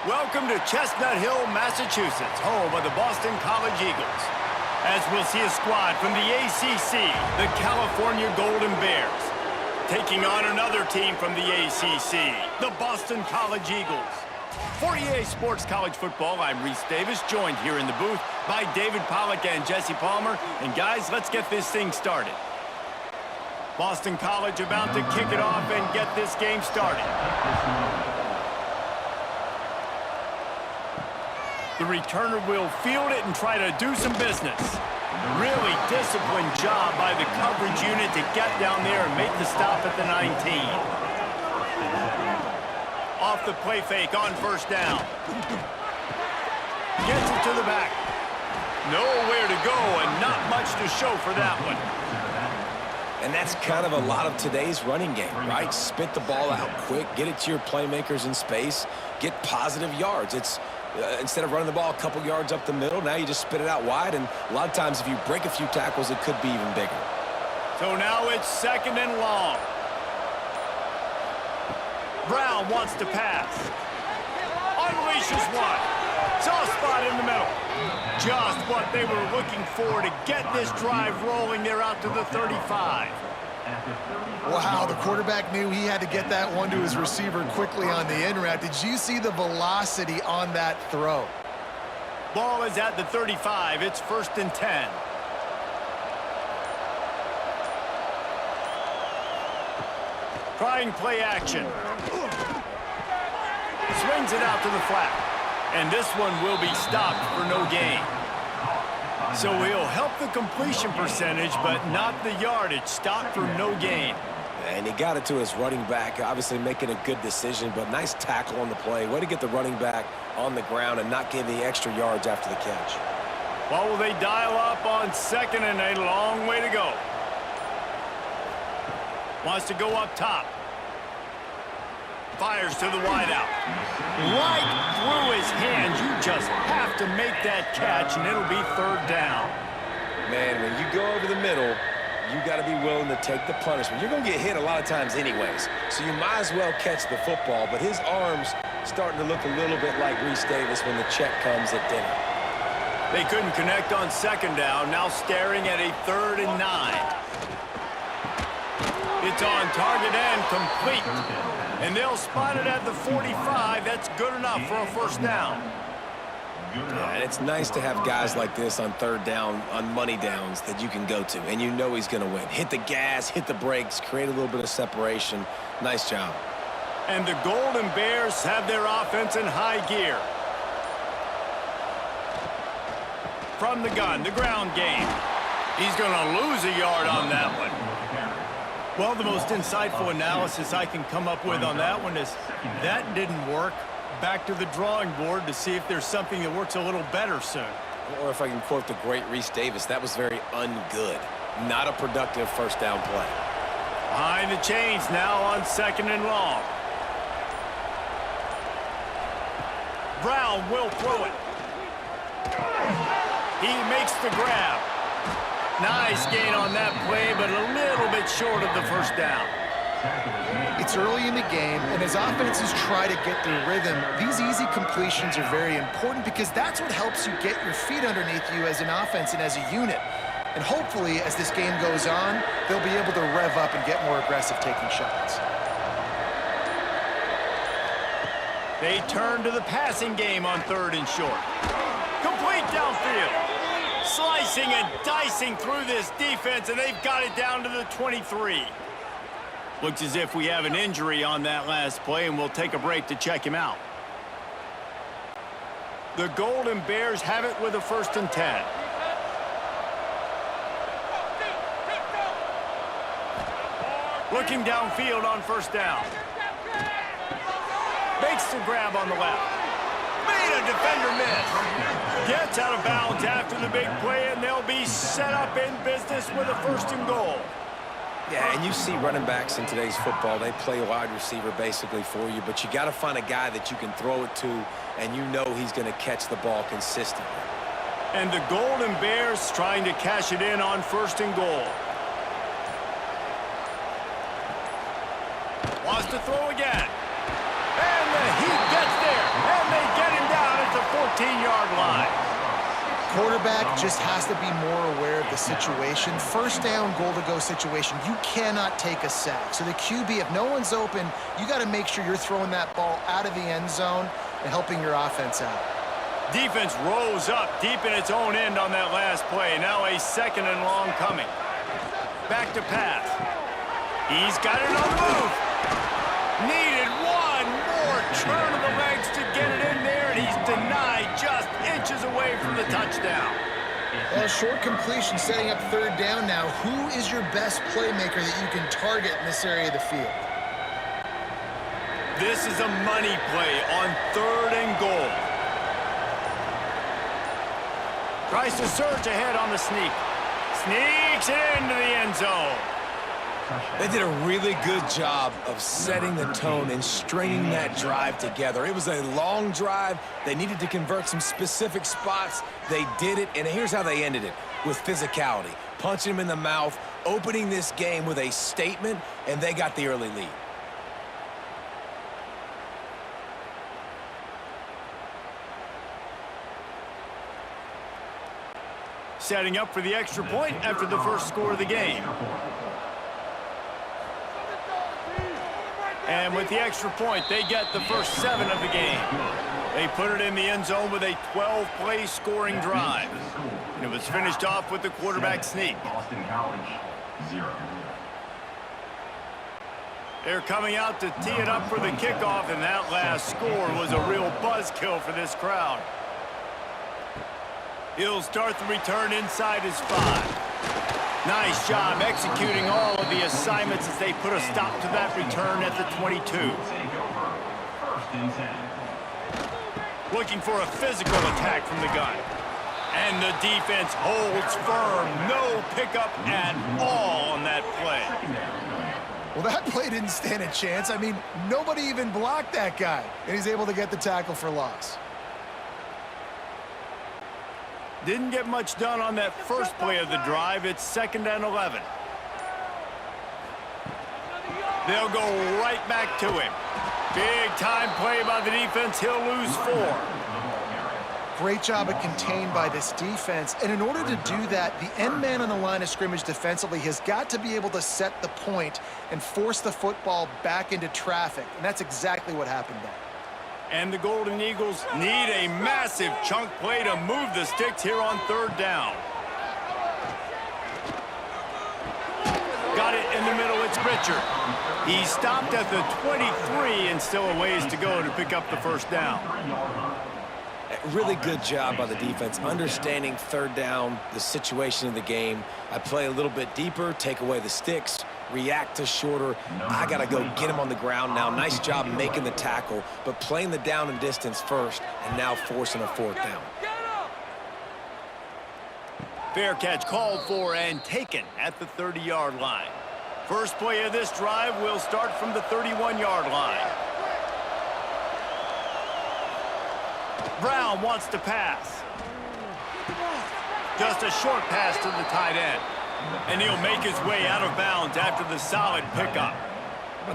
Welcome to Chestnut Hill, Massachusetts, home of the Boston College Eagles. As we'll see a squad from the ACC, the California Golden Bears, taking on another team from the ACC, the Boston College Eagles. For EA Sports College Football, I'm Reese Davis, joined here in the booth by David Pollack and Jesse Palmer. And guys, let's get this thing started. Boston College about to kick it off and get this game started. The returner will field it and try to do some business. Really disciplined job by the coverage unit to get down there and make the stop at the 19. Off the play fake on first down. Gets it to the back. Nowhere to go and not much to show for that one. And that's kind of a lot of today's running game, right? Spit the ball out quick, get it to your playmakers in space, get positive yards. It's instead of running the ball a couple yards up the middle, now you just spit it out wide, and a lot of times if you break a few tackles, it could be even bigger. So now it's second and long. Brown wants to pass. Unleashes one. Soft spot in the middle. Just what they were looking for to get this drive rolling. They're out to the 35. Wow, the quarterback knew he had to get that one to his receiver quickly on the in route. Did you see the velocity on that throw? Ball is at the 35. It's first and 10. Trying play action. Swings it out to the flat. And this one will be stopped for no gain. So he'll help the completion percentage, but not the yardage. Stopped for no gain. And he got it to his running back, obviously making a good decision, but nice tackle on the play. Way to get the running back on the ground and not give the extra yards after the catch. Well, will they dial up on second and a long way to go? Wants to go up top. Fires to the wideout. Right through his hands. You just have to make that catch, and it'll be third down. Man, when you go over the middle, you got to be willing to take the punishment. You're going to get hit a lot of times anyways, so you might as well catch the football. But his arm's starting to look a little bit like Reese Davis when the check comes at dinner. They couldn't connect on second down. Now staring at a 3rd and 9. It's on target and complete. And they'll spot it at the 45. That's good enough for a first down. Yeah, and it's nice to have guys like this on third down, on money downs that you can go to, and you know he's going to win. Hit the gas, hit the brakes, create a little bit of separation. Nice job. And the Golden Bears have their offense in high gear. From the gun, the ground game. He's going to lose a yard on that one. Well, the most insightful analysis I can come up with on that one is that didn't work. Back to the drawing board to see if there's something that works a little better soon. Or if I can quote the great Reese Davis, that was very ungood. Not a productive first down play. Behind the chains now on second and long. Brown will throw it. He makes the grab. Nice gain on that play, but a little bit short of the first down. It's early in the game, and as offenses try to get their rhythm, these easy completions are very important because that's what helps you get your feet underneath you as an offense and as a unit. And hopefully, as this game goes on, they'll be able to rev up and get more aggressive taking shots. They turn to the passing game on 3rd and short. Complete downfield. Slicing and dicing through this defense, and they've got it down to the 23. Looks as if we have an injury on that last play, and we'll take a break to check him out. The Golden Bears have it with a 1st and 10. Looking downfield on first down. Makes the grab on the left. Made a defender miss. Gets out of bounds after the big play, and they'll be set up in business with a 1st and goal. Yeah, and you see running backs in today's football, they play wide receiver basically for you, but you got to find a guy that you can throw it to, and you know he's going to catch the ball consistently. And the Golden Bears trying to cash it in on 1st and goal. Wants to throw again. And he gets there, and they get 14-yard line. Quarterback just has to be more aware of the situation. First down, goal-to-go situation. You cannot take a sack. So the QB, if no one's open, you got to make sure you're throwing that ball out of the end zone and helping your offense out. Defense rose up deep in its own end on that last play. Now a 2nd and long coming. Back to pass. He's got it on the move. Needed one more turn of the legs to get it in there, and he's denied just inches away from the touchdown. Well, short completion setting up 3rd down now. Who is your best playmaker that you can target in this area of the field? This is a money play on 3rd and goal. Tries to surge ahead on the sneak. Sneaks it into the end zone. They did a really good job of setting the tone and stringing that drive together. It was a long drive. They needed to convert some specific spots. They did it, and here's how they ended it, with physicality. Punching him in the mouth, opening this game with a statement, and they got the early lead. Setting up for the extra point after the first score of the game. And with the extra point, they get the first 7 of the game. They put it in the end zone with a 12-play scoring drive. And it was finished off with the quarterback sneak. Boston College, 0. They're coming out to tee it up for the kickoff, and that last score was a real buzzkill for this crowd. He'll start the return inside his 5. Nice job executing all of the assignments as they put a stop to that return at the 22. Looking for a physical attack from the gun. And the defense holds firm. No pickup at all on that play. Well, that play didn't stand a chance. I mean, nobody even blocked that guy, and he's able to get the tackle for loss. Didn't get much done on that first play of the drive. It's 2nd and 11. They'll go right back to him. Big time play by the defense. He'll lose 4. Great job of contained by this defense. And in order to do that, the end man on the line of scrimmage defensively has got to be able to set the point and force the football back into traffic. And that's exactly what happened there. And the Golden Eagles need a massive chunk play to move the sticks here on 3rd down. Got it in the middle, it's Richard. He stopped at the 23 and still a ways to go to pick up the first down. Really good job by the defense, understanding 3rd down, the situation of the game. I play a little bit deeper, take away the sticks, react to shorter. I got to go get him on the ground now. Nice job making the tackle, but playing the down and distance first and now forcing a 4th down. Fair catch called for and taken at the 30-yard line. First play of this drive will start from the 31-yard line. Brown wants to pass. Just a short pass to the tight end. And he'll make his way out of bounds after the solid pickup.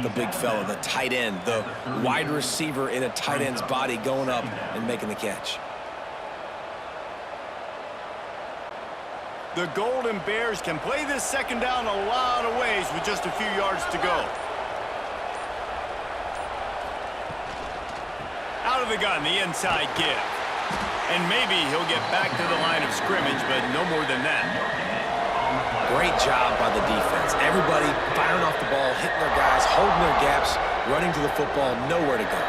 The big fella, the tight end, the wide receiver in a tight end's body going up and making the catch. The Golden Bears can play this 2nd down a lot of ways with just a few yards to go. Out of the gun, the inside give. And maybe he'll get back to the line of scrimmage, but no more than that. Great job by the defense. Everybody firing off the ball, hitting their guys, holding their gaps, running to the football, nowhere to go.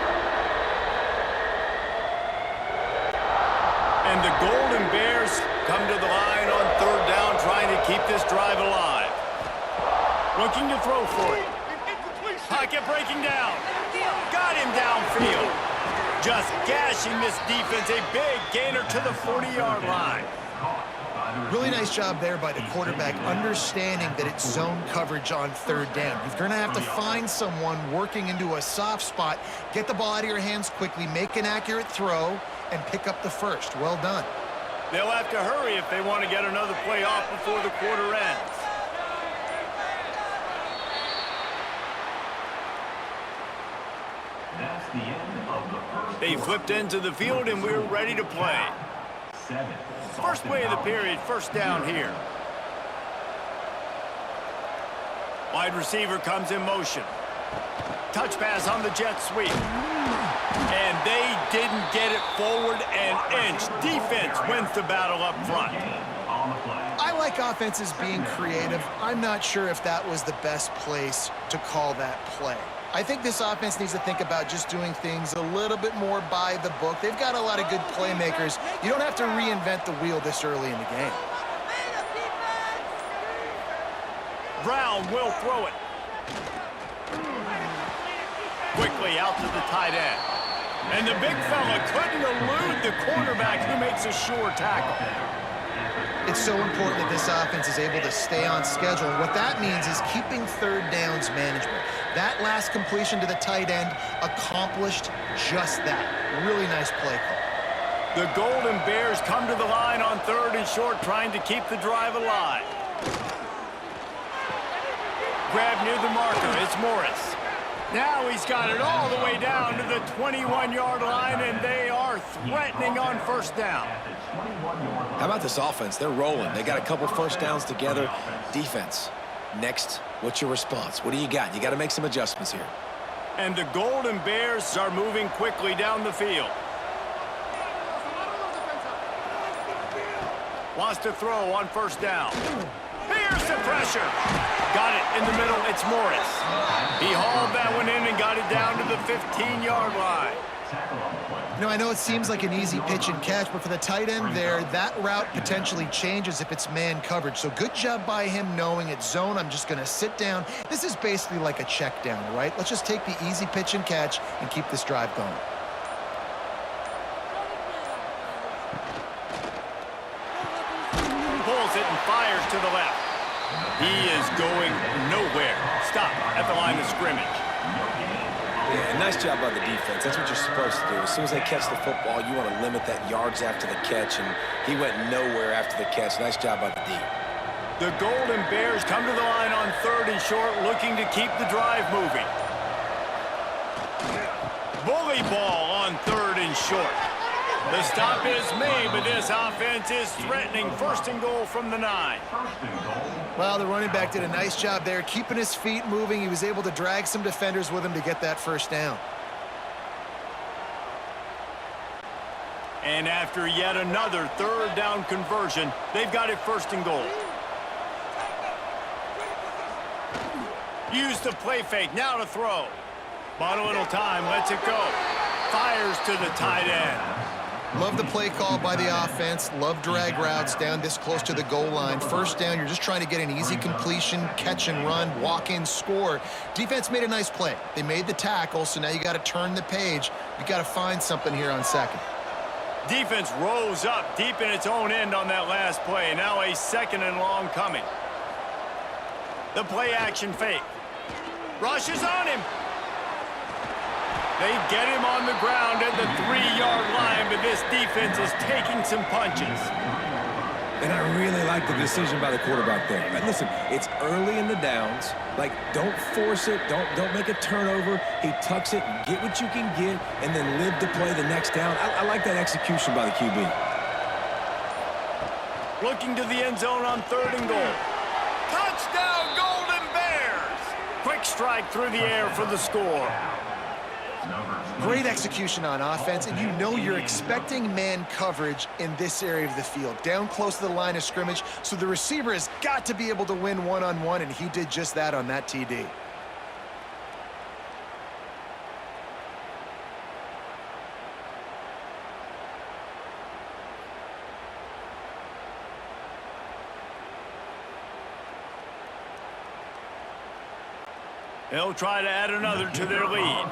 And the Golden Bears come to the line on 3rd down, trying to keep this drive alive. Looking to throw for it. Pocket breaking down. Got him downfield. Just gashing this defense. A big gainer to the 40-yard line. Really nice job there by the quarterback, understanding that it's zone coverage on 3rd down. You're going to have to find someone working into a soft spot, get the ball out of your hands quickly, make an accurate throw, and pick up the first. Well done. They'll have to hurry if they want to get another play off before the quarter ends. That's the end of the first They quarter. flipped into the field, and we're ready to play. 7. First play of the period, first down here. Wide receiver comes in motion. Touch pass on the jet sweep. And they didn't get it forward an inch. Defense wins the battle up front. On the play. I like offenses being creative. I'm not sure if that was the best place to call that play. I think this offense needs to think about just doing things a little bit more by the book. They've got a lot of good playmakers. You don't have to reinvent the wheel this early in the game. Brown will throw it. Quickly out to the tight end. And the big fella couldn't elude the quarterback who makes a sure tackle. It's so important that this offense is able to stay on schedule. And what that means is keeping third downs management. That last completion to the tight end accomplished just that. Really nice play call. The Golden Bears come to the line on 3rd and short, trying to keep the drive alive. Grab near the marker. It's Morris. Now he's got it all the way down to the 21-yard line, and they are threatening on first down. How about this offense? They're rolling. They got a couple first downs together. Defense. Next, what's your response? What do you got? You got to make some adjustments here. And the Golden Bears are moving quickly down the field. Wants to throw on first down. Here's the pressure. Got it in the middle. It's Morris. He hauled that one in and got it down to the 15-yard line. You know, I know it seems like an easy pitch and catch, but for the tight end there, that route potentially changes if it's man coverage. So good job by him knowing it's zone. I'm just going to sit down. This is basically like a check down, right? Let's just take the easy pitch and catch and keep this drive going. Pulls it and fires to the left. He is going nowhere. Stop at the line of scrimmage. Yeah, nice job by the defense. That's what you're supposed to do. As soon as they catch the football, you want to limit that yards after the catch, and he went nowhere after the catch. Nice job by the D. The Golden Bears come to the line on 3rd and short, looking to keep the drive moving. Bully ball on 3rd and short. The stop is made, but this offense is threatening 1st and goal from the 9. Well, the running back did a nice job there, keeping his feet moving. He was able to drag some defenders with him to get that first down. And after yet another 3rd down conversion, they've got it 1st and goal. Use the play fake, now to throw. Bought a little time, lets it go. Fires to the tight end. Love the play call by the offense. Love drag routes down this close to the goal line. First down, you're just trying to get an easy completion, catch and run, walk in, score. Defense made a nice play. They made the tackle, so now you got to turn the page. You got to find something here on 2nd. Defense rose up deep in its own end on that last play. Now a 2nd and long coming. The play action fake. Rushes on him. They get him on the ground at the 3-yard line, but this defense is taking some punches. And I really like the decision by the quarterback there. But listen, it's early in the downs. Like, don't force it. Don't make a turnover. He tucks it, get what you can get, and then live to play the next down. I like that execution by the QB. Looking to the end zone on 3rd and goal. Touchdown, Golden Bears! Quick strike through the air for the score. Great execution on offense, and you know you're expecting man coverage in this area of the field, down close to the line of scrimmage, so the receiver has got to be able to win one-on-one, and he did just that on that TD. They'll try to add another to their lead.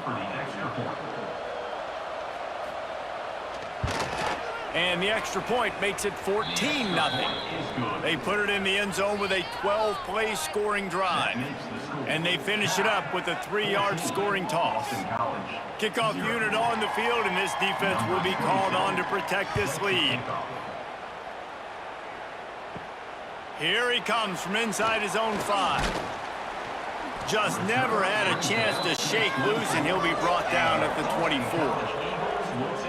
And the extra point makes it 14-0. They put it in the end zone with a 12-play scoring drive. And they finish it up with a 3-yard scoring toss. Kickoff unit on the field, and this defense will be called on to protect this lead. Here he comes from inside his own 5. Just never had a chance to shake loose, and he'll be brought down at the 24.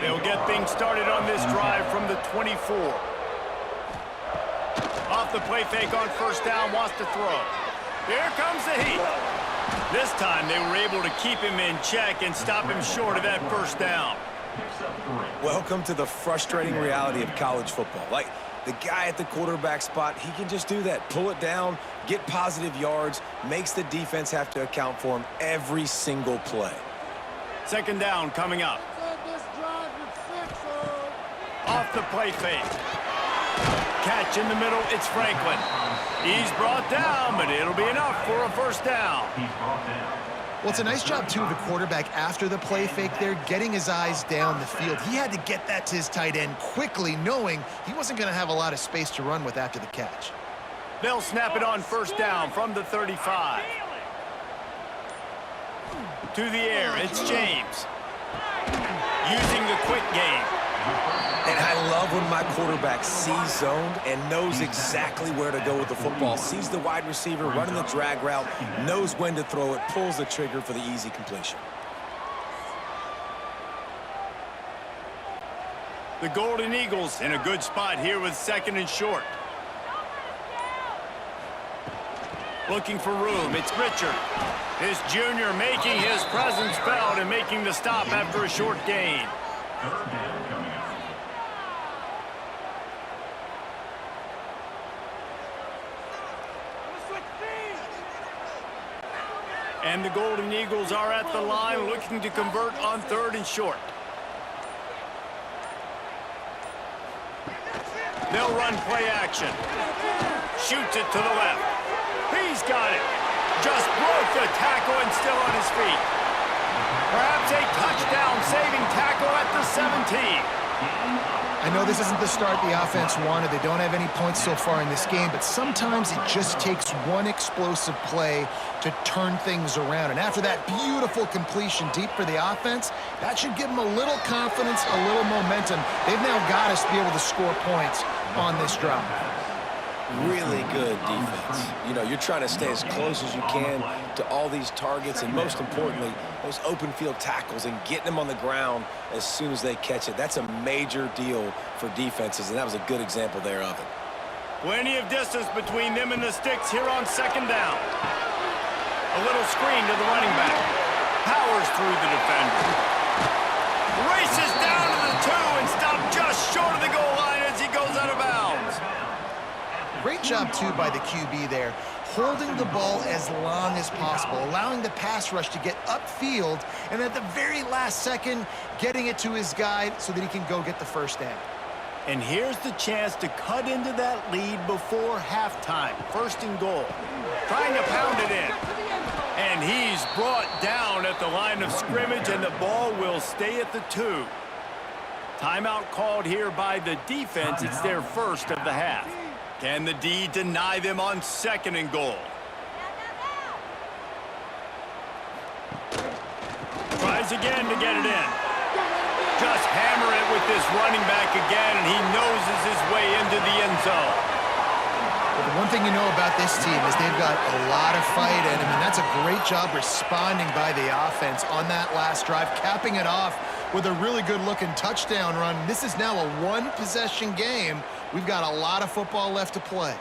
They'll get things started on this drive from the 24. Off the play fake on first down, wants to throw. Here comes the heat. This time they were able to keep him in check and stop him short of that first down. Welcome to the frustrating reality of college football. Like, the guy at the quarterback spot, he can just do that. Pull it down, get positive yards, makes the defense have to account for him every single play. Second down coming up. Off the play fake. Catch in the middle, it's Franklin. He's brought down, but it'll be enough for a first down. Well, it's a nice job, too, of the quarterback after the play fake there, getting his eyes down the field. He had to get that to his tight end quickly, knowing he wasn't going to have a lot of space to run with after the catch. They'll snap it on first down from the 35. To the air, it's James. Using the quick game. And I love when my quarterback sees zoned and knows exactly where to go with the football. Sees the wide receiver running the drag route, knows when to throw it, pulls the trigger for the easy completion. The Golden Eagles in a good spot here with second and short. Looking for room, it's Richard. This junior making his presence felt and making the stop after a short gain. Third down coming up. And the Golden Eagles are at the line looking to convert on third and short. They'll run play action. Shoots it to the left. He's got it. Just broke the tackle and still on his feet. Perhaps a touchdown-saving tackle at the 17. I know this isn't the start the offense wanted. They don't have any points so far in this game, but sometimes it just takes one explosive play to turn things around. And after that beautiful completion deep for the offense, that should give them a little confidence, a little momentum. They've now got us to be able to score points on this drive. Really good defense. You know, you're trying to stay as close as you can to all these targets, and most importantly, those open field tackles and getting them on the ground as soon as they catch it. That's a major deal for defenses, and that was a good example there of it. Plenty of distance between them and the sticks here on second down. A little screen to the running back. Powers through the defender. Races down to the 2 and stopped just short of the goal line as he goes out of bounds. Great job, too, by the QB there, holding the ball as long as possible, allowing the pass rush to get upfield, and at the very last second, getting it to his guy so that he can go get the first down. And here's the chance to cut into that lead before halftime. First and goal. Trying to pound it in. And he's brought down at the line of scrimmage, and the ball will stay at the 2. Timeout called here by the defense. It's their first of the half. Can the D deny them on second and goal? Tries again to get it in. Just hammer it with this running back again, and he noses his way into the end zone. Well, the one thing you know about this team is they've got a lot of fight in them, and that's a great job responding by the offense on that last drive, capping it off with a really good-looking touchdown run. This is now a one-possession game. We've got a lot of football left to play.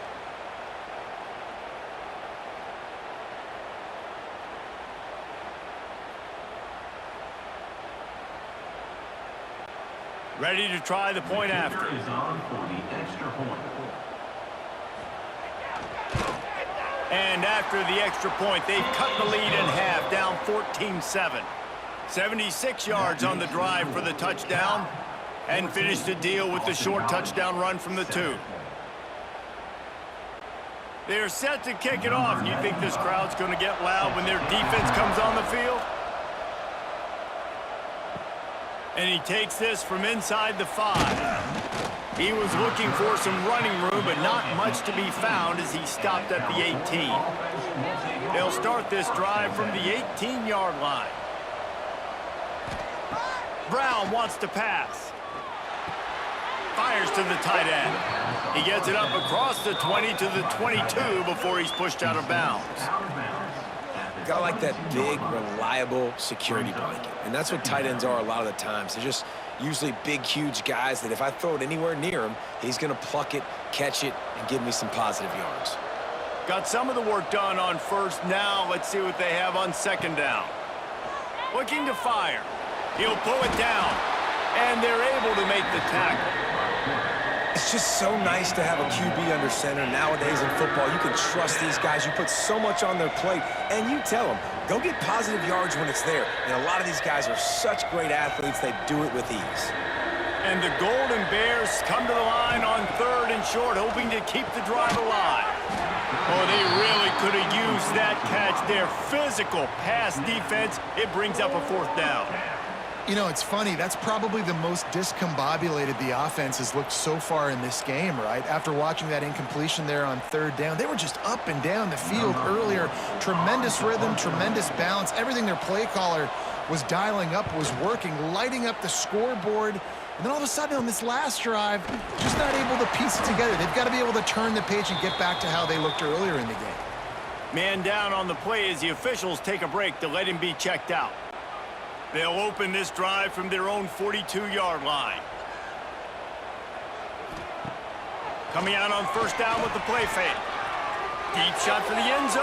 Ready to try the point after. Is on for the extra point. And after the extra point, they've cut the lead in half, down 14-7. 76 yards on the drive for the touchdown, and finished the deal with the short touchdown run from the 2. They're set to kick it off. You think this crowd's going to get loud when their defense comes on the field? And he takes this from inside the 5. He was looking for some running room, but not much to be found as he stopped at the 18. They'll start this drive from the 18-yard line. Brown wants to pass. Fires to the tight end. He gets it up across the 20 to the 22 before he's pushed out of bounds. Got like that big, reliable security blanket. And that's what tight ends are a lot of the times. They're just usually big, huge guys that if I throw it anywhere near him, he's going to pluck it, catch it, and give me some positive yards. Got some of the work done on first. Now let's see what they have on second down. Looking to fire. He'll pull it down, and they're able to make the tackle. It's just so nice to have a QB under center. Nowadays in football, you can trust these guys. You put so much on their plate, and you tell them, go get positive yards when it's there. And a lot of these guys are such great athletes, they do it with ease. And the Golden Bears come to the line on third and short, hoping to keep the drive alive. Oh, they really could have used that catch. Their physical pass defense, it brings up a fourth down. You know, it's funny. That's probably the most discombobulated the offense has looked so far in this game, right? After watching that incompletion there on third down, they were just up and down the field earlier. Tremendous rhythm, tremendous balance. Everything their play caller was dialing up was working, lighting up the scoreboard. And then all of a sudden on this last drive, just not able to piece it together. They've got to be able to turn the page and get back to how they looked earlier in the game. Man down on the play as the officials take a break to let him be checked out. They'll open this drive from their own 42-yard line. Coming out on first down with the play fake. Deep shot for the end zone.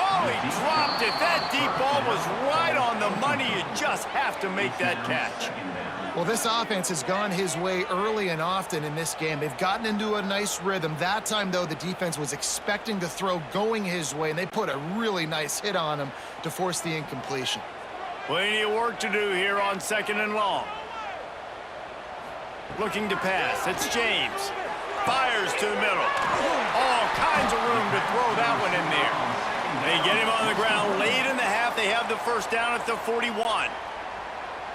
Oh, he dropped it. That deep ball was right on the money. You just have to make that catch. Well, this offense has gone his way early and often in this game. They've gotten into a nice rhythm. That time, though, the defense was expecting to throw going his way, and they put a really nice hit on him to force the incompletion. Plenty of work to do here on second and long. Looking to pass. It's James. Fires to the middle. All kinds of room to throw that one in there. They get him on the ground late in the half. They have the first down at the 41.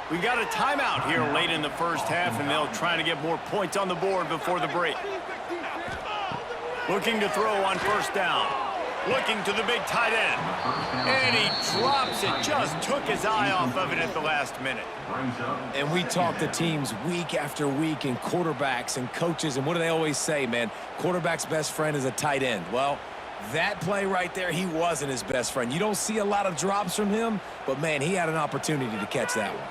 We've got a timeout here late in the first half, and they'll try to get more points on the board before the break. Looking to throw on first down. Looking to the big tight end. And he drops it. Just took his eye off of it at the last minute. And we talk to teams week after week and quarterbacks and coaches, and what do they always say, man? Quarterback's best friend is a tight end. Well, that play right there, he wasn't his best friend. You don't see a lot of drops from him, but, man, he had an opportunity to catch that one.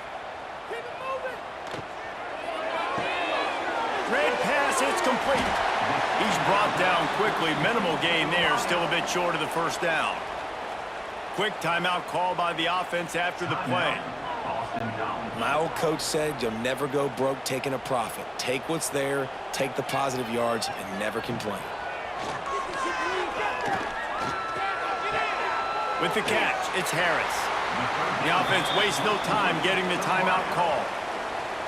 Red pass, it's complete. He's brought down quickly. Minimal gain there, still a bit short of the first down. Quick timeout call by the offense after the play. My old coach said you'll never go broke taking a profit. Take what's there, take the positive yards, and never complain. With the catch, it's Harris. The offense wastes no time getting the timeout call.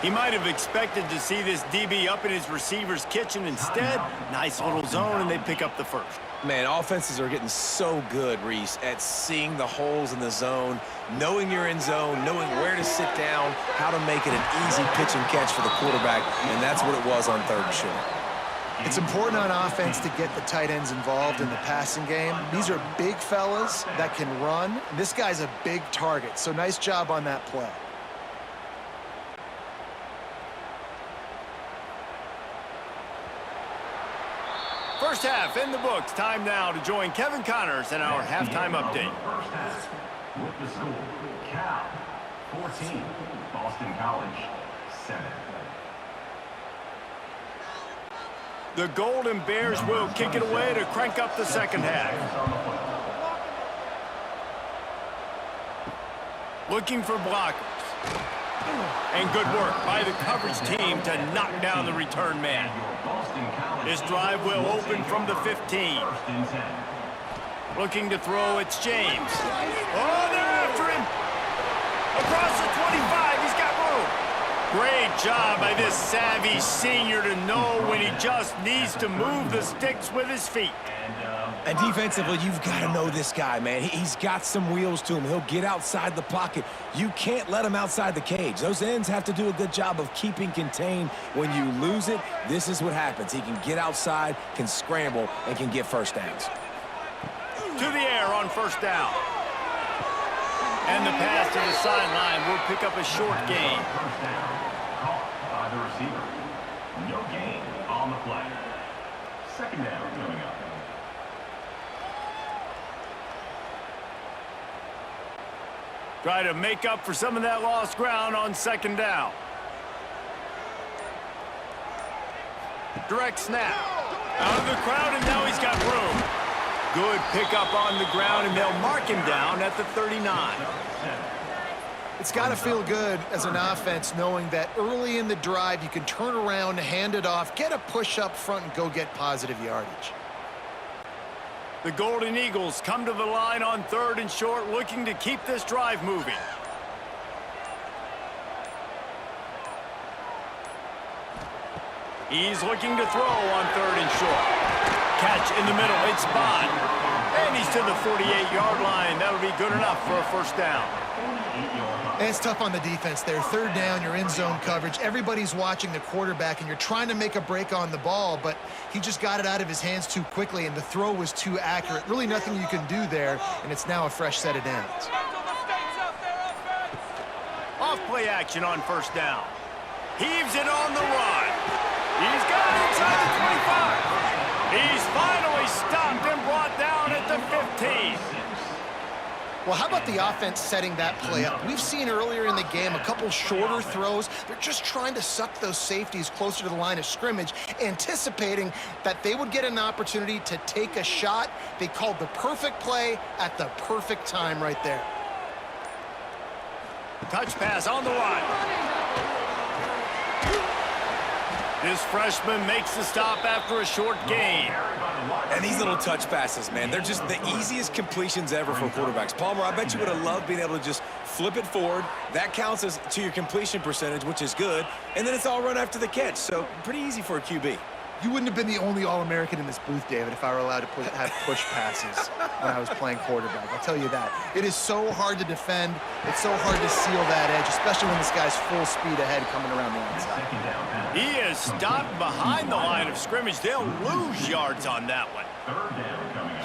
He might have expected to see this DB up in his receiver's kitchen. Instead, nice little zone, and they pick up the first. Man, offenses are getting so good, Reese, at seeing the holes in the zone, knowing you're in zone, knowing where to sit down, how to make it an easy pitch and catch for the quarterback, and that's what it was on third and short. It's important on offense to get the tight ends involved in the passing game. These are big fellas that can run. This guy's a big target, so nice job on that play. First half in the books. Time now to join Kevin Connors in our halftime update. First half with the score, Cal 14, Boston College 7. The Golden Bears will kick it away to crank up the second half. Looking for blockers. And good work by the coverage team to knock down the return man. This drive will open from the 15. Looking to throw, it's James. Oh, they're after him. Across the 25, he's got room. Great job by this savvy senior to know when he just needs to move the sticks with his feet. And defensively, you've got to know this guy, man. He's got some wheels to him. He'll get outside the pocket. You can't let him outside the cage. Those ends have to do a good job of keeping contained. When you lose it, this is what happens. He can get outside, can scramble, and can get first downs. To the air on first down. And the pass to the sideline will pick up a short gain. First down, caught by the receiver. No gain on the play. Second down coming up. Try to make up for some of that lost ground on second down. Direct snap. Out of the crowd, and now he's got room. Good pickup on the ground, and they'll mark him down at the 39. It's got to feel good as an offense knowing that early in the drive you can turn around, hand it off, get a push up front, and go get positive yardage. The Golden Eagles come to the line on 3rd and short, looking to keep this drive moving. He's looking to throw on 3rd and short. Catch in the middle, it's Bond. And he's to the 48-yard line. That'll be good enough for a first down. And it's tough on the defense there. 3rd down, you're in zone coverage. Everybody's watching the quarterback, and you're trying to make a break on the ball, but he just got it out of his hands too quickly, and the throw was too accurate. Really nothing you can do there, and it's now a fresh set of downs. Off play action on first down. Heaves it on the run. He's got it inside the 25. He's finally stopped and brought down at the 15. Well, how about the offense setting that play up? We've seen earlier in the game a couple shorter throws. They're just trying to suck those safeties closer to the line of scrimmage, anticipating that they would get an opportunity to take a shot. They called the perfect play at the perfect time right there. Touch pass on the run. This freshman makes the stop after a short gain. And these little touch passes, man, they're just the easiest completions ever for quarterbacks. Palmer, I bet you would have loved being able to just flip it forward. That counts as to your completion percentage, which is good. And then it's all run after the catch. So pretty easy for a QB. You wouldn't have been the only All-American in this booth, David, if I were allowed to have push passes when I was playing quarterback. I'll tell you that. It is so hard to defend. It's so hard to seal that edge, especially when this guy's full speed ahead coming around the outside. He is stopped behind the line of scrimmage. They'll lose yards on that one.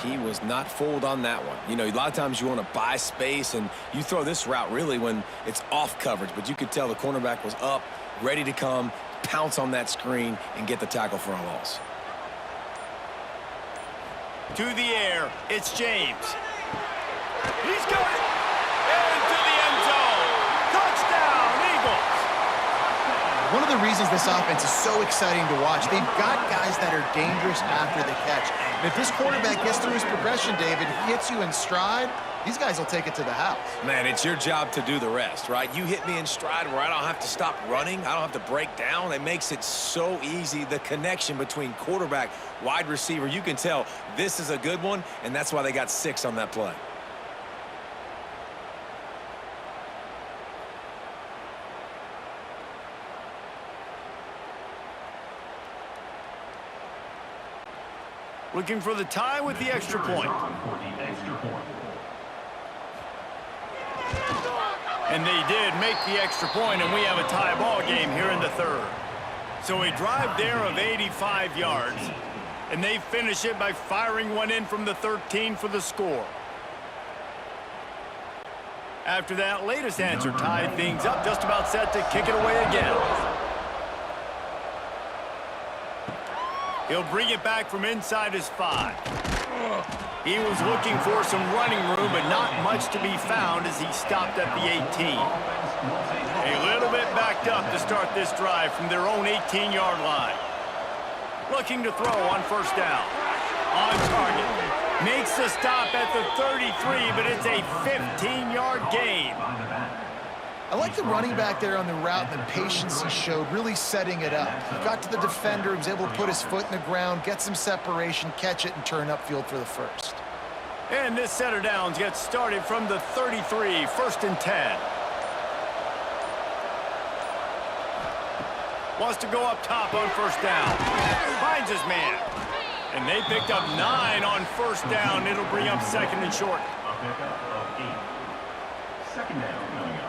He was not fooled on that one. You know, a lot of times you want to buy space, and you throw this route really when it's off coverage. But you could tell the cornerback was up, ready to come, pounce on that screen, and get the tackle for a loss. To the air, it's James. He's got it. Into the end zone. Touchdown, Eagles. One of the reasons this offense is so exciting to watch, they've got guys that are dangerous after the catch. And if this quarterback gets through his progression, David, he hits you in stride, these guys will take it to the house. Man, it's your job to do the rest, right? You hit me in stride where I don't have to stop running. I don't have to break down. It makes it so easy. The connection between quarterback, wide receiver, you can tell this is a good one, and that's why they got 6 on that play. Looking for the tie with the extra point. And they did make the extra point, and we have a tie ball game here in the 3rd. So a drive there of 85 yards, and they finish it by firing one in from the 13 for the score. After that latest answer tied things up, just about set to kick it away again. He'll bring it back from inside his 5. He was looking for some running room, but not much to be found as he stopped at the 18. A little bit backed up to start this drive from their own 18-yard line. Looking to throw on first down. On target. Makes the stop at the 33, but it's a 15-yard gain. I like the running back there on the route and the patience he showed, really setting it up. He got to the defender, he was able to put his foot in the ground, get some separation, catch it, and turn upfield for the first. And this set of downs gets started from the 33, 1st and 10. Wants to go up top on first down. Finds his man. And they picked up 9 on first down. It'll bring up 2nd and short. A pickup of 8. Second down coming up.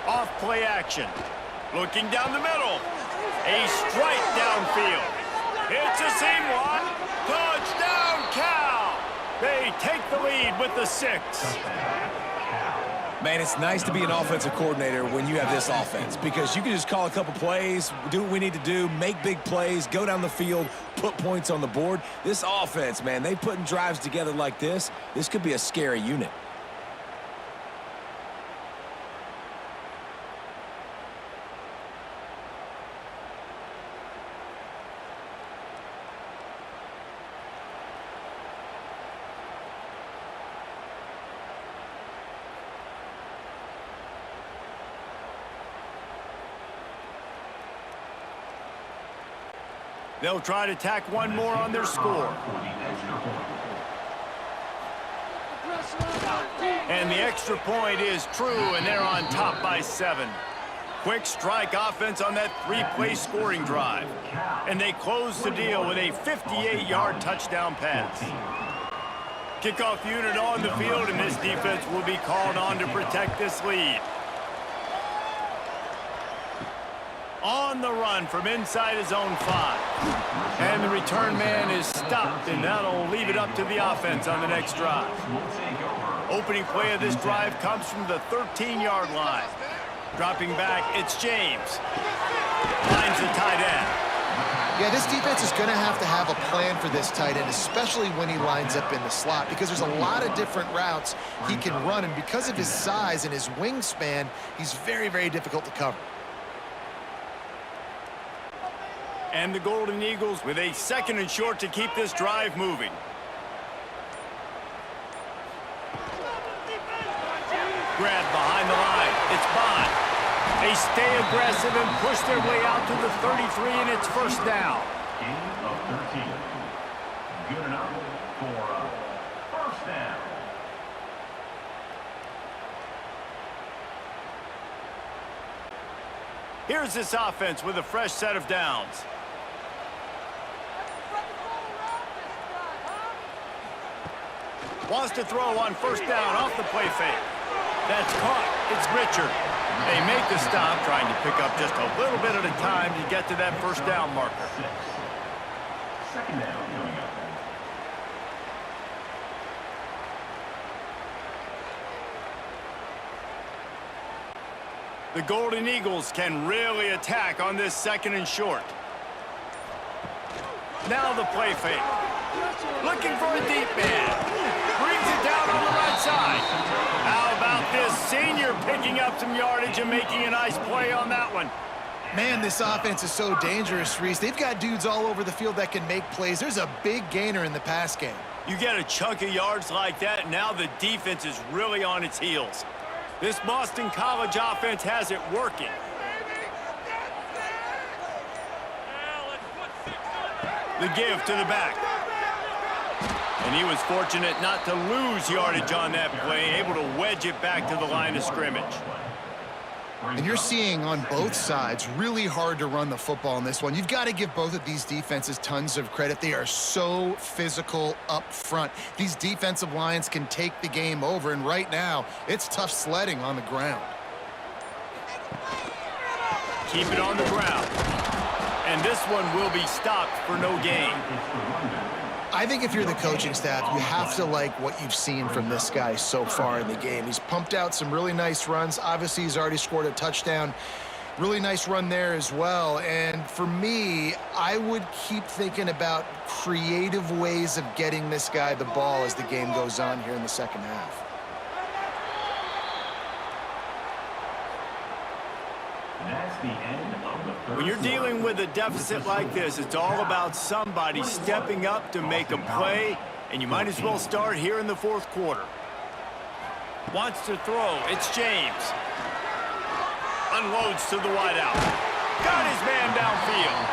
Off play action. Looking down the middle. A strike downfield. It's a seam one. Touchdown, Cal. They take the lead with the 6. Man, it's nice to be an offensive coordinator when you have this offense because you can just call a couple plays, do what we need to do, make big plays, go down the field, put points on the board. This offense, man, they putting drives together like this. This could be a scary unit. They'll try to tack one more on their score. And the extra point is true, and they're on top by 7. Quick strike offense on that 3-play scoring drive. And they close the deal with a 58-yard touchdown pass. Kickoff unit on the field, and this defense will be called on to protect this lead. On the run from inside his own 5. And the return man is stopped, and that'll leave it up to the offense on the next drive. Opening play of this drive comes from the 13-yard line. Dropping back, it's James. Finds the tight end. Yeah, this defense is going to have a plan for this tight end, especially when he lines up in the slot, because there's a lot of different routes he can run, and because of his size and his wingspan, he's very, very difficult to cover. And the Golden Eagles with a 2nd and short to keep this drive moving. Grab behind the line. It's Bond. They stay aggressive and push their way out to the 33, and it's first down. Gain of 13. Good enough for a first down. Here's this offense with a fresh set of downs. Wants to throw on first down off the play fake. That's caught. It's Richard. They make the stop, trying to pick up just a little bit at a time to get to that first down marker. 2nd down coming up. The Golden Eagles can really attack on this 2nd and short. Now the play fake. Looking for a deep man. Brings it down on the right side. How about this senior picking up some yardage and making a nice play on that one? Man, this offense is so dangerous, Reese. They've got dudes all over the field that can make plays. There's a big gainer in the pass game. You get a chunk of yards like that, and now the defense is really on its heels. This Boston College offense has it working. The give to the back. And he was fortunate not to lose yardage on that play, able to wedge it back to the line of scrimmage. And you're seeing on both sides really hard to run the football in this one. You've got to give both of these defenses tons of credit. They are so physical up front. These defensive lines can take the game over, and right now, it's tough sledding on the ground. Keep it on the ground. And this one will be stopped for no gain. I think if you're the coaching staff, you have to like what you've seen from this guy so far in the game. He's pumped out some really nice runs. Obviously, he's already scored a touchdown. Really nice run there as well. And for me, I would keep thinking about creative ways of getting this guy the ball as the game goes on here in the 2nd half. That's the end of the first. When you're dealing with a deficit like this, it's all about somebody stepping up to make a play, and you might as well start here in the 4th quarter. Wants to throw. It's James. Unloads to the wideout. Got his man downfield.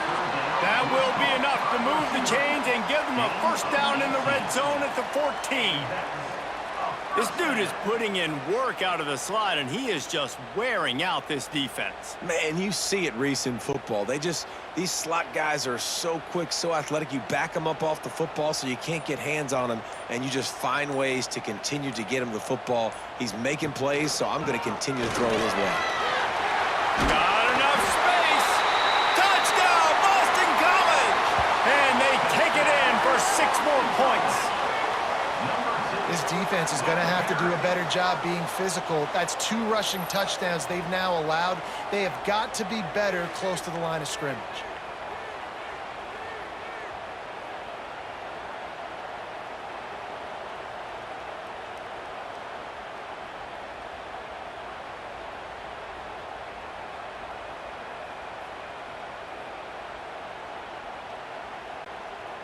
That will be enough to move the chains and give them a first down in the red zone at the 14. This dude is putting in work out of the slot, and he is just wearing out this defense. Man, you see it, Reese, in football. These slot guys are so quick, so athletic. You back them up off the football so you can't get hands on them, and you just find ways to continue to get him the football. He's making plays, so I'm going to continue to throw it his way. Got enough space. Touchdown, Boston College! And they take it in for 6 more points. This defense defense is going to have to do a better job being physical. That's 2 rushing touchdowns they've now allowed. They have got to be better close to the line of scrimmage.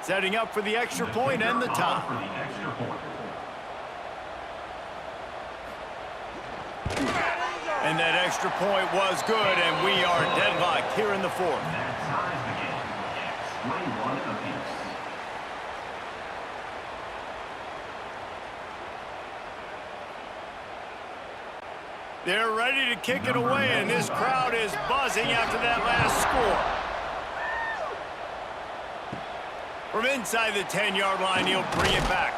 Setting up for the extra point and the tie. And that extra point was good, and we are deadlocked here in the fourth. They're ready to kick it away, and this crowd is buzzing after that last score. From inside the 10-yard line, he'll bring it back.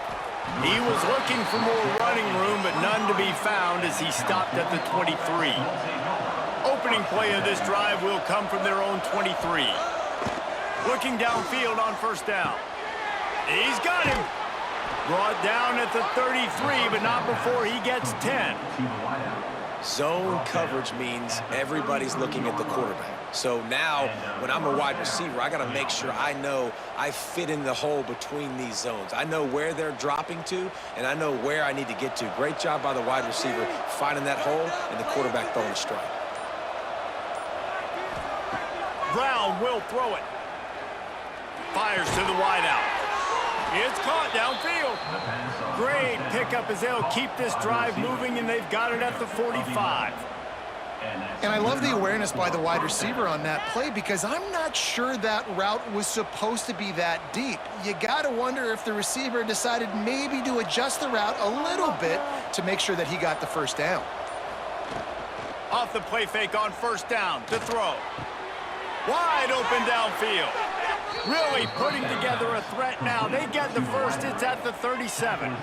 He was looking for more running room, but none to be found as he stopped at the 23. Opening play of this drive will come from their own 23. Looking downfield on first down. He's got him. Brought down at the 33, but not before he gets 10. Zone coverage means everybody's looking at the quarterback. So now, when I'm a wide receiver, I got to make sure I know I fit in the hole between these zones. I know where they're dropping to, and I know where I need to get to. Great job by the wide receiver finding that hole and the quarterback throwing a strike. Brown will throw it. Fires to the wideout. It's caught downfield. Great pickup as they'll keep this drive moving, and they've got it at the 45. And I love the awareness by the wide receiver on that play because I'm not sure that route was supposed to be that deep. You got to wonder if the receiver decided maybe to adjust the route a little bit to make sure that he got the first down. Off the play fake on first down to throw. Wide open downfield. Really putting together a threat now. They get the first. It's at the 37.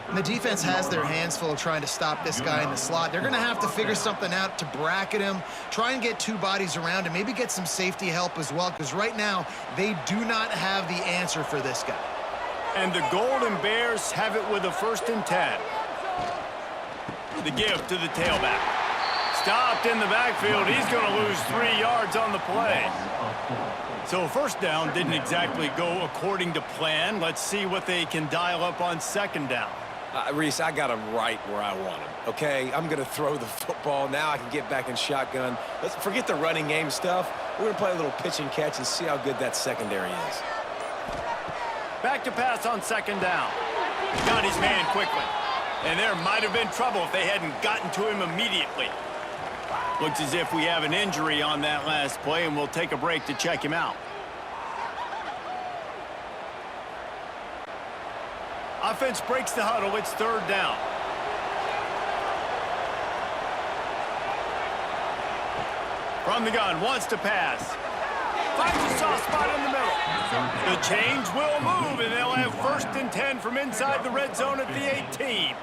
And the defense has their hands full of trying to stop this guy in the slot. They're going to have to figure something out to bracket him, try and get 2 bodies around him, maybe get some safety help as well, because right now they do not have the answer for this guy. And the Golden Bears have it with a 1st and 10. The give to the tailback. Stopped in the backfield. He's going to lose 3 yards on the play. So first down didn't exactly go according to plan. Let's see what they can dial up on 2nd down. Reese, I got him right where I want him, okay? I'm going to throw the football. Now I can get back in shotgun. Let's forget the running game stuff. We're going to play a little pitch and catch and see how good that secondary is. Back to pass on 2nd down. Got his man quickly. And there might have been trouble if they hadn't gotten to him immediately. Looks as if we have an injury on that last play, and we'll take a break to check him out. Offense breaks the huddle. It's 3rd down. From the gun, wants to pass. Finds a soft spot in the middle. The change will move, and they'll have 1st and 10 from inside the red zone at the 18.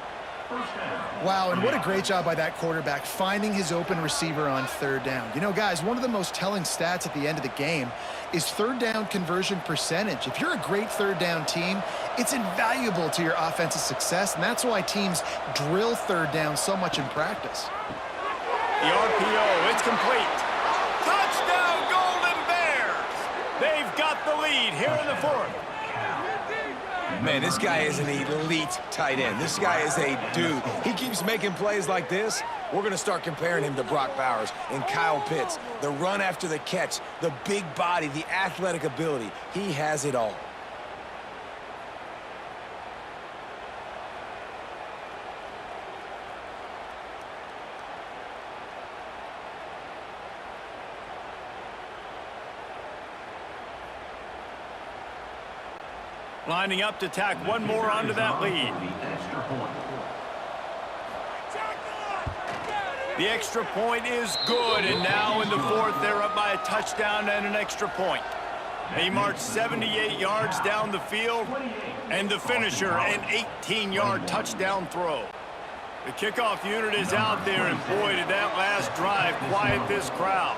Wow, and what a great job by that quarterback finding his open receiver on 3rd down. You know, guys, one of the most telling stats at the end of the game is 3rd down conversion percentage. If you're a great 3rd down team, it's invaluable to your offensive success, and that's why teams drill 3rd down so much in practice. The RPO, it's complete. Touchdown, Golden Bears! They've got the lead here in the 4th. Man, this guy is an elite tight end. This guy is a dude. He keeps making plays like this. We're going to start comparing him to Brock Bowers and Kyle Pitts. The run after the catch, the big body, the athletic ability. He has it all. Lining up to tack one more onto that lead. The extra point is good, and now in the 4th, they're up by a touchdown and an extra point. They march 78 yards down the field, and the finisher, an 18-yard touchdown throw. The kickoff unit is out there, and boy, did that last drive quiet this crowd.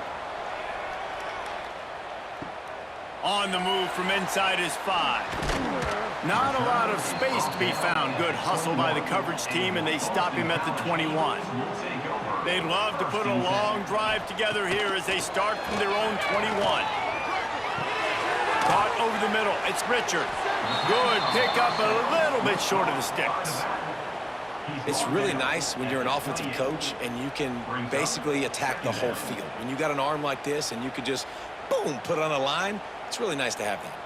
On the move from inside his 5. Not a lot of space to be found. Good hustle by the coverage team, and they stop him at the 21. They'd love to put a long drive together here as they start from their own 21. Caught over the middle. It's Richard. Good pickup, a little bit short of the sticks. It's really nice when you're an offensive coach and you can basically attack the whole field. When you got an arm like this and you could just, boom, put it on a line, it's really nice to have that.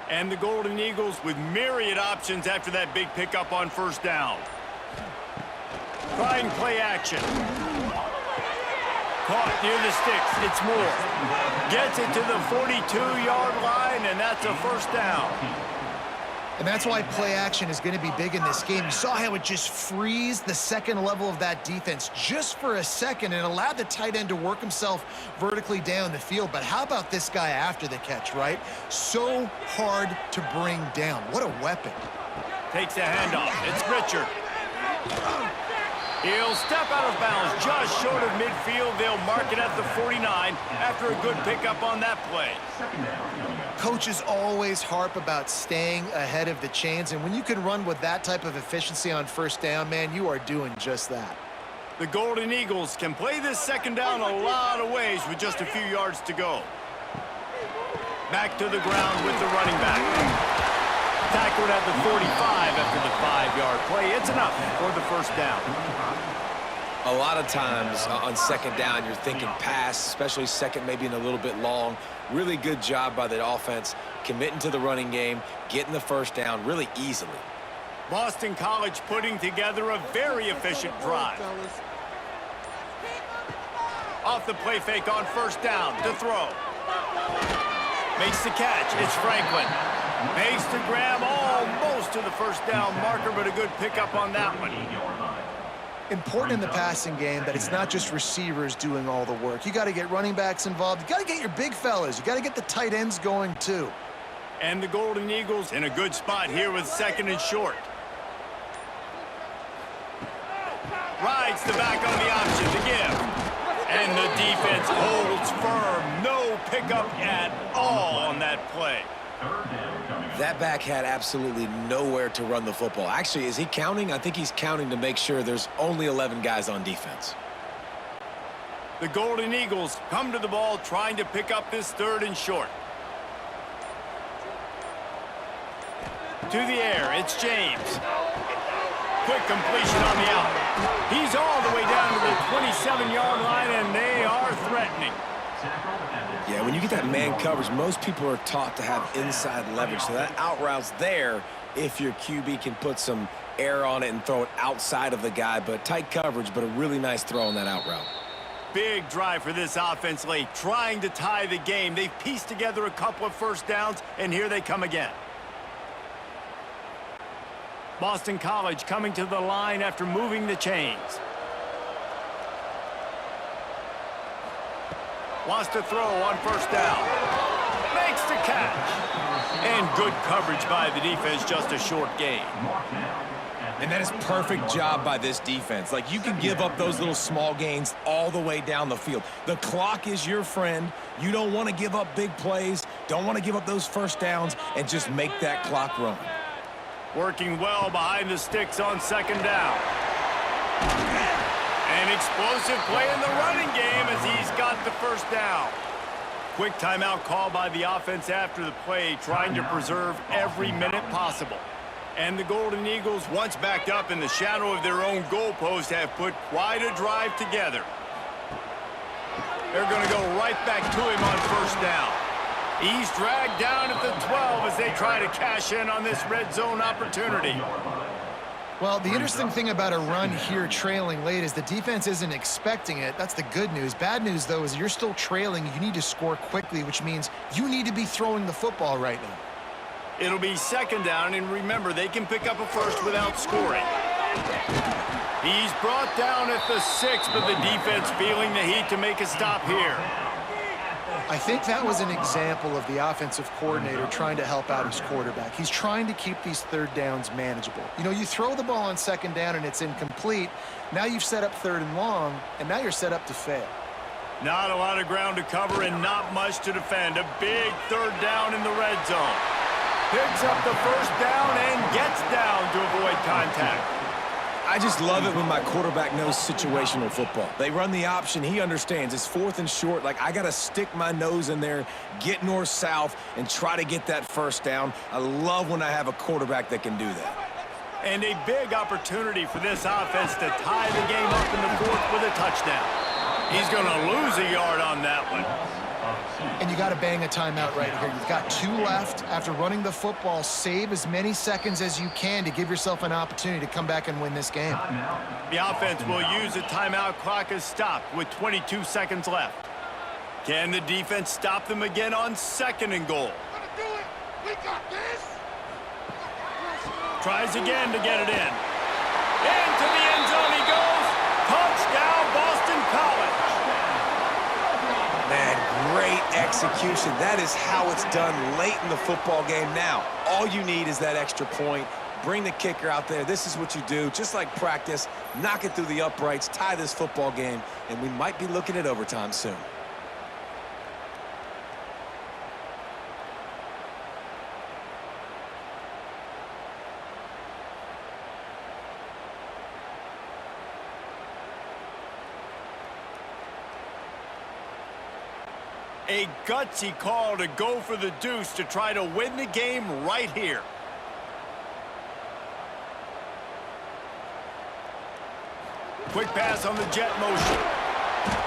And the Golden Eagles with myriad options after that big pickup on first down. Trying play action. Caught near the sticks. It's Moore. Gets it to the 42-yard line, and that's a first down. And that's why play action is going to be big in this game. You saw how it just frees the second level of that defense just for a second and allowed the tight end to work himself vertically down the field. But how about this guy after the catch, right? So hard to bring down. What a weapon. Takes a handoff. It's Richard. He'll step out of bounds just short of midfield. They'll mark it at the 49 after a good pickup on that play. Coaches always harp about staying ahead of the chains, and when you can run with that type of efficiency on first down, man, you are doing just that. The Golden Eagles can play this second down a lot of ways with just a few yards to go. Back to the ground with the running back. Tackled at the 45 after the 5-yard play. It's enough for the first down. A lot of times on second down, you're thinking pass, especially second, maybe in a little bit long. Really good job by the offense, committing to the running game, getting the first down really easily. Boston College putting together a very efficient drive. Off the play fake on first down to throw. Makes the catch. It's Franklin. Makes the grab almost to the first down marker, but a good pickup on that one. Important in the passing game that it's not just receivers doing all the work. You got to get running backs involved. You got to get your big fellas. You got to get the tight ends going too. And the Golden Eagles in a good spot here with second and short. Rides the back on the option to give. And the defense holds firm. No pickup at all on that play. That back had absolutely nowhere to run the football. Actually, is he counting? I think he's counting to make sure there's only 11 guys on defense. The Golden Eagles come to the ball trying to pick up this third and short. To the air, it's James. Quick completion on the out. He's all the way down to the 27-yard line, and they are threatening. Yeah, when you get that man coverage, most people are taught to have inside leverage. So that out route's there if your QB can put some air on it and throw it outside of the guy. But tight coverage, but a really nice throw on that out route. Big drive for this offense late, trying to tie the game. They've pieced together a couple of first downs, and here they come again. Boston College coming to the line after moving the chains. Wants to throw on first down. Makes the catch. And good coverage by the defense, just a short gain. And that is perfect job by this defense. Like, you can give up those little small gains all the way down the field. The clock is your friend. You don't want to give up big plays. Don't want to give up those first downs and just make that clock run. Working well behind the sticks on second down. An explosive play in the running game as he's got the first down. Quick timeout call by the offense after the play, trying to preserve every minute possible. And the Golden Eagles, once backed up in the shadow of their own goalpost, have put quite a drive together. They're going to go right back to him on first down. He's dragged down at the 12 as they try to cash in on this red zone opportunity. Well, the interesting thing about a run here trailing late is the defense isn't expecting it. That's the good news. Bad news, though, is you're still trailing. You need to score quickly, which means you need to be throwing the football right now. It'll be second down, and remember, they can pick up a first without scoring. He's brought down at the 6, but the defense feeling the heat to make a stop here. I think that was an example of the offensive coordinator trying to help out his quarterback. He's trying to keep these third downs manageable. You know, you throw the ball on second down and it's incomplete. Now you've set up third and long, and now you're set up to fail. Not a lot of ground to cover and not much to defend. A big third down in the red zone. Picks up the first down and gets down to avoid contact. I just love it when my quarterback knows situational football. They run the option. He understands. It's 4th and short. Like, I got to stick my nose in there, get north-south, and try to get that first down. I love when I have a quarterback that can do that. And a big opportunity for this offense to tie the game up in the 4th with a touchdown. He's going to lose a yard on that one. And you got to bang a timeout right here. You've got 2 left. After running the football, save as many seconds as you can to give yourself an opportunity to come back and win this game. The offense will use the timeout clock as stopped with 22 seconds left. Can the defense stop them again on 2nd and goal? We got this. Tries again to get it in. Into the end zone he goes. Touchdown, Boston College. Man, great execution. That is how it's done late in the football game. Now, all you need is that extra point. Bring the kicker out there. This is what you do. Just like practice, knock it through the uprights, tie this football game, and we might be looking at overtime soon. A gutsy call to go for the deuce to try to win the game right here. Quick pass on the jet motion.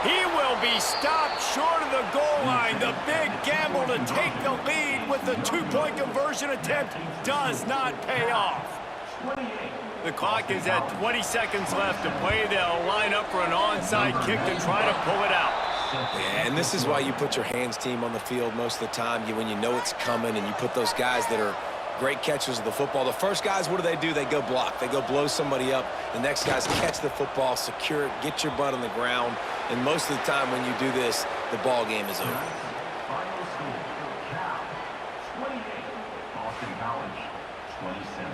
He will be stopped short of the goal line. The big gamble to take the lead with the 2-point conversion attempt does not pay off. The clock is at 20 seconds left to play. They'll line up for an onside kick to try to pull it out. Yeah, and this is why you put your hands team on the field most of the time. When you know it's coming, and you put those guys that are great catchers of the football. The first guys, what do? They go block. They go blow somebody up. The next guys catch the football, secure it, get your butt on the ground. And most of the time when you do this, the ball game is over. Final score, Cal 28, Boston College 27.